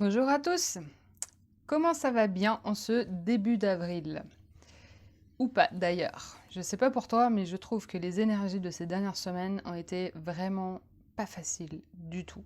Bonjour à tous, comment ça va bien en ce début d'avril? Ou pas d'ailleurs. Je sais pas pour toi, mais je trouve que les énergies de ces dernières semaines ont été vraiment pas faciles du tout.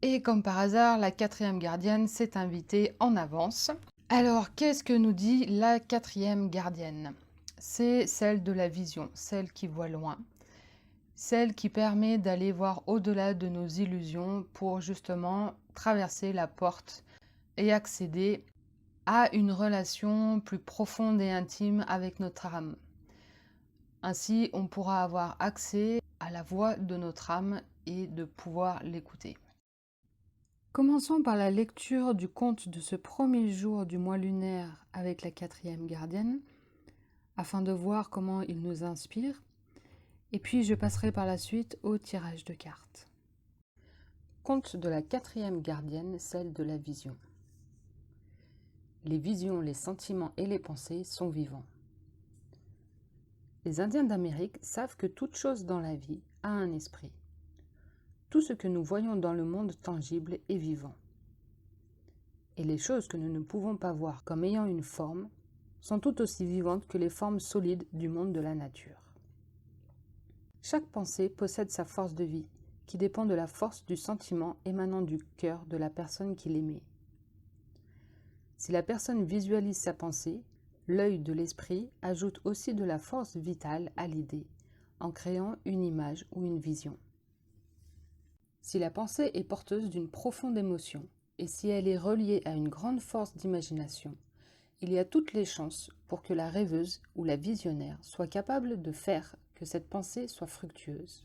Et comme par hasard, la quatrième gardienne s'est invitée en avance. Alors, qu'est-ce que nous dit la quatrième gardienne? C'est celle de la vision, celle qui voit loin, celle qui permet d'aller voir au-delà de nos illusions pour justement traverser la porte et accéder à une relation plus profonde et intime avec notre âme. Ainsi, on pourra avoir accès à la voix de notre âme et de pouvoir l'écouter. Commençons par la lecture du conte de ce premier jour du mois lunaire avec la quatrième gardienne, afin de voir comment il nous inspire, et puis je passerai par la suite au tirage de cartes. Conte de la quatrième gardienne, celle de la vision. Les visions, les sentiments et les pensées sont vivants. Les Indiens d'Amérique savent que toute chose dans la vie a un esprit. Tout ce que nous voyons dans le monde tangible est vivant. Et les choses que nous ne pouvons pas voir comme ayant une forme sont tout aussi vivantes que les formes solides du monde de la nature. Chaque pensée possède sa force de vie, qui dépend de la force du sentiment émanant du cœur de la personne qui l'émet. Si la personne visualise sa pensée, l'œil de l'esprit ajoute aussi de la force vitale à l'idée, en créant une image ou une vision. Si la pensée est porteuse d'une profonde émotion, et si elle est reliée à une grande force d'imagination, il y a toutes les chances pour que la rêveuse ou la visionnaire soit capable de faire que cette pensée soit fructueuse.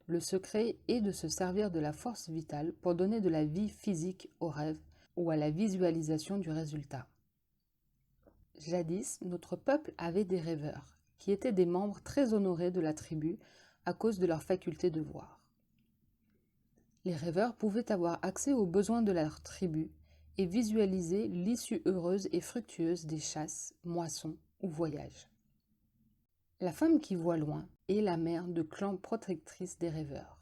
Le secret est de se servir de la force vitale pour donner de la vie physique au rêve ou à la visualisation du résultat. Jadis, notre peuple avait des rêveurs, qui étaient des membres très honorés de la tribu à cause de leur faculté de voir. Les rêveurs pouvaient avoir accès aux besoins de leur tribu et visualiser l'issue heureuse et fructueuse des chasses, moissons ou voyages. La femme qui voit loin est la mère de clan protectrice des rêveurs,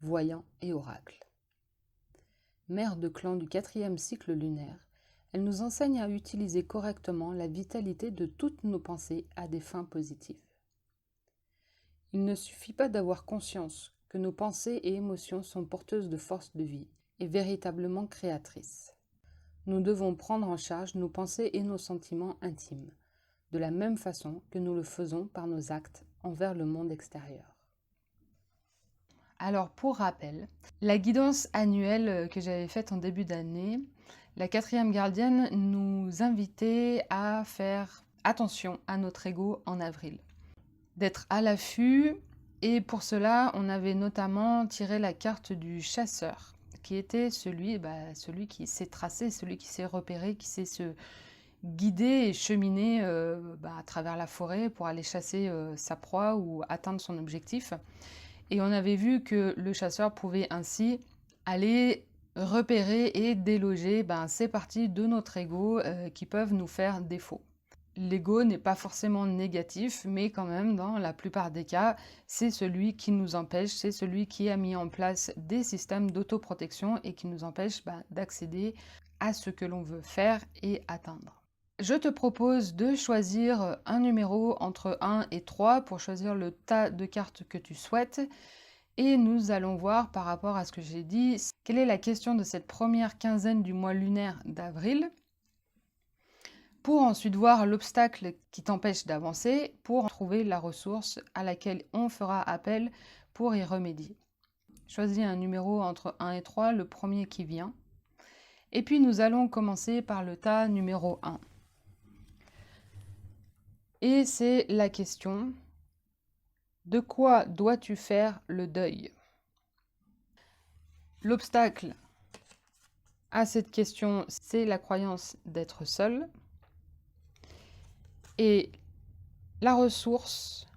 voyants et oracles. Mère de clan du 4e cycle lunaire, elle nous enseigne à utiliser correctement la vitalité de toutes nos pensées à des fins positives. Il ne suffit pas d'avoir conscience que nos pensées et émotions sont porteuses de force de vie et véritablement créatrices. Nous devons prendre en charge nos pensées et nos sentiments intimes, de la même façon que nous le faisons par nos actes envers le monde extérieur. Alors pour rappel, la guidance annuelle que j'avais faite en début d'année, la quatrième gardienne nous invitait à faire attention à notre ego en avril, d'être à l'affût, et pour cela on avait notamment tiré la carte du chasseur, qui était celui qui sait tracer, celui qui sait repérer, qui sait se guider et cheminer à travers la forêt pour aller chasser sa proie ou atteindre son objectif. Et on avait vu que le chasseur pouvait ainsi aller repérer et déloger ces parties de notre ego qui peuvent nous faire défaut. L'ego n'est pas forcément négatif, mais quand même, dans la plupart des cas, c'est celui qui nous empêche, c'est celui qui a mis en place des systèmes d'autoprotection et qui nous empêche d'accéder à ce que l'on veut faire et atteindre. Je te propose de choisir un numéro entre 1 et 3 pour choisir le tas de cartes que tu souhaites. Et nous allons voir par rapport à ce que j'ai dit, quelle est la question de cette première quinzaine du mois lunaire d'avril, pour ensuite voir l'obstacle qui t'empêche d'avancer, pour trouver la ressource à laquelle on fera appel pour y remédier. Choisis un numéro entre 1 et 3, le premier qui vient. Et puis nous allons commencer par le tas numéro 1. Et c'est la question: de quoi dois-tu faire le deuil? L'obstacle à cette question, c'est la croyance d'être seul. Et la ressource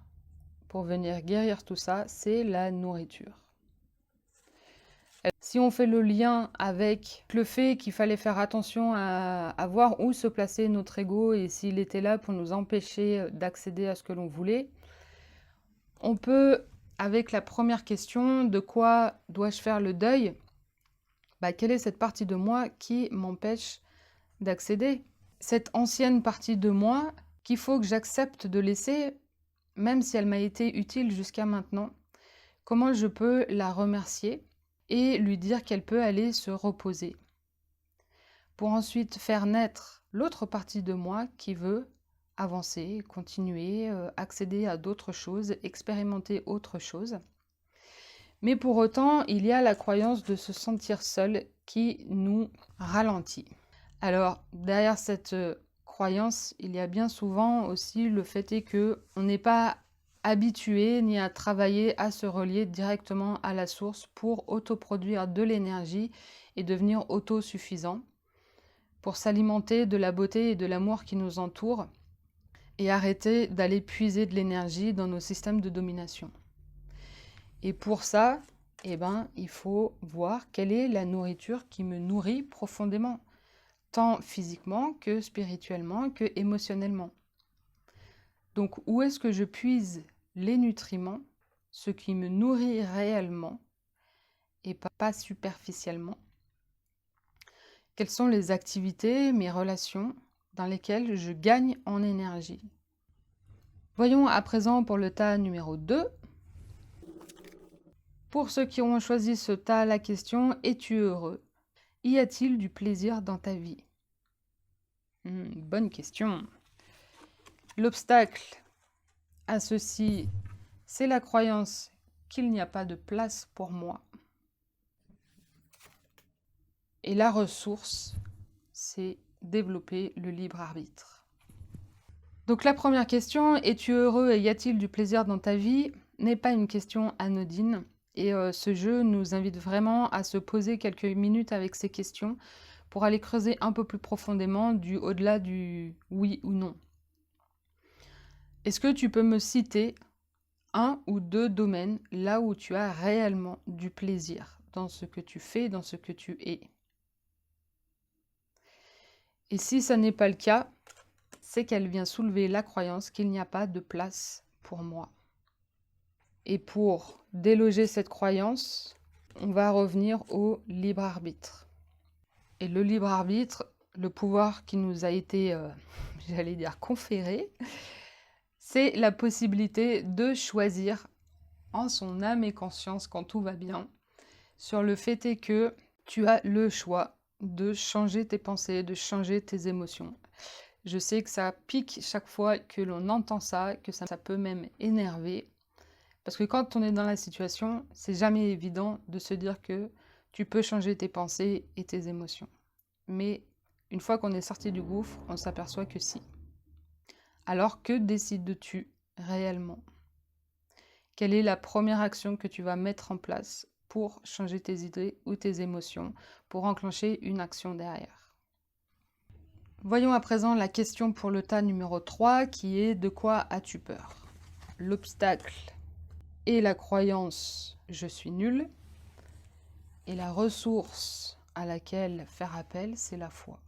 pour venir guérir tout ça, c'est la nourriture. Si on fait le lien avec le fait qu'il fallait faire attention à voir où se plaçait notre ego et s'il était là pour nous empêcher d'accéder à ce que l'on voulait, on peut, avec la première question, de quoi dois-je faire le deuil, quelle est cette partie de moi qui m'empêche d'accéder? Cette ancienne partie de moi qu'il faut que j'accepte de laisser, même si elle m'a été utile jusqu'à maintenant. Comment je peux la remercier et lui dire qu'elle peut aller se reposer, pour ensuite faire naître l'autre partie de moi qui veut avancer, continuer, accéder à d'autres choses, expérimenter autre chose. Mais pour autant, il y a la croyance de se sentir seul qui nous ralentit. Alors, derrière cette croyance, il y a bien souvent aussi le fait est que on n'est pas habitué ni à travailler à se relier directement à la source pour autoproduire de l'énergie et devenir autosuffisant, pour s'alimenter de la beauté et de l'amour qui nous entoure et arrêter d'aller puiser de l'énergie dans nos systèmes de domination. Et pour ça, il faut voir quelle est la nourriture qui me nourrit profondément, tant physiquement que spirituellement que émotionnellement. Donc où est-ce que je puise les nutriments, ce qui me nourrit réellement et pas superficiellement? Quelles sont les activités, mes relations dans lesquelles je gagne en énergie? Voyons à présent pour le tas numéro 2. Pour ceux qui ont choisi ce tas, la question « Es-tu heureux ? Y a-t-il du plaisir dans ta vie ?» Bonne question. L'obstacle à ceci, c'est la croyance qu'il n'y a pas de place pour moi. Et la ressource, c'est développer le libre arbitre. Donc la première question, es-tu heureux et y a-t-il du plaisir dans ta vie, n'est pas une question anodine. Et ce jeu nous invite vraiment à se poser quelques minutes avec ces questions pour aller creuser un peu plus profondément au-delà du oui ou non. Est-ce que tu peux me citer 1 ou 2 domaines là où tu as réellement du plaisir dans ce que tu fais, dans ce que tu es? Et si ça n'est pas le cas, c'est qu'elle vient soulever la croyance qu'il n'y a pas de place pour moi. Et pour déloger cette croyance, on va revenir au libre arbitre. Et le libre arbitre, le pouvoir qui nous a été, j'allais dire, conféré, c'est la possibilité de choisir en son âme et conscience quand tout va bien, sur le fait est que tu as le choix de changer tes pensées, de changer tes émotions. Je sais que ça pique chaque fois que l'on entend ça, que ça peut même énerver. Parce que quand on est dans la situation, c'est jamais évident de se dire que tu peux changer tes pensées et tes émotions. Mais une fois qu'on est sorti du gouffre, on s'aperçoit que si. Alors que décides-tu réellement? Quelle est la première action que tu vas mettre en place pour changer tes idées ou tes émotions, pour enclencher une action derrière? Voyons à présent la question pour le tas numéro 3 qui est « De quoi as-tu peur ?» L'obstacle et la croyance « je suis nul » et la ressource à laquelle faire appel, c'est la foi.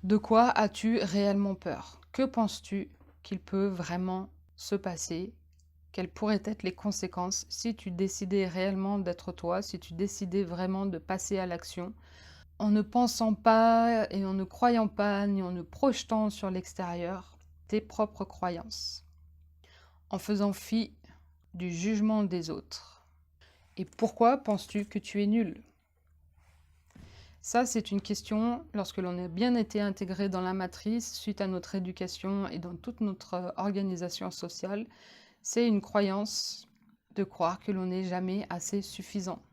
De quoi as-tu réellement peur? Que penses-tu qu'il peut vraiment se passer? Quelles pourraient être les conséquences si tu décidais réellement d'être toi, si tu décidais vraiment de passer à l'action, en ne pensant pas et en ne croyant pas, ni en ne projetant sur l'extérieur tes propres croyances, en faisant fi du jugement des autres. Et pourquoi penses-tu que tu es nul? Ça, c'est une question, lorsque l'on a bien été intégré dans la matrice, suite à notre éducation et dans toute notre organisation sociale, c'est une croyance de croire que l'on n'est jamais assez suffisant.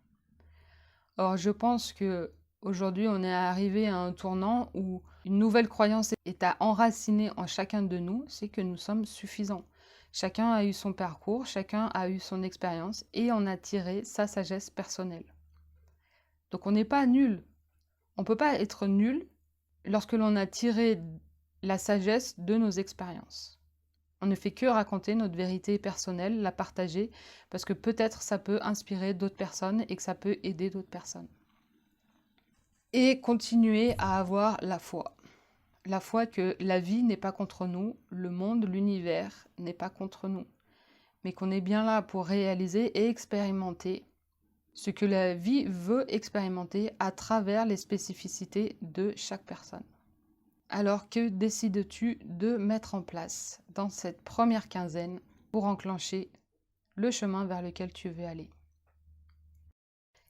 Or, je pense que aujourd'hui, on est arrivé à un tournant où une nouvelle croyance est à enraciner en chacun de nous, c'est que nous sommes suffisants. Chacun a eu son parcours, chacun a eu son expérience et en a tiré sa sagesse personnelle. Donc on n'est pas nul. On ne peut pas être nul lorsque l'on a tiré la sagesse de nos expériences. On ne fait que raconter notre vérité personnelle, la partager, parce que peut-être ça peut inspirer d'autres personnes et que ça peut aider d'autres personnes. Et continuer à avoir la foi. La foi que la vie n'est pas contre nous, le monde, l'univers n'est pas contre nous, mais qu'on est bien là pour réaliser et expérimenter ce que la vie veut expérimenter à travers les spécificités de chaque personne. Alors que décides-tu de mettre en place dans cette première quinzaine pour enclencher le chemin vers lequel tu veux aller?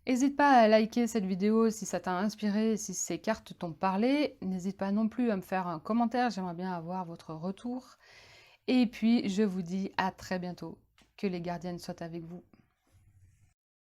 N'hésite pas à liker cette vidéo si ça t'a inspiré, si ces cartes t'ont parlé. N'hésite pas non plus à me faire un commentaire, j'aimerais bien avoir votre retour. Et puis, je vous dis à très bientôt. Que les gardiennes soient avec vous.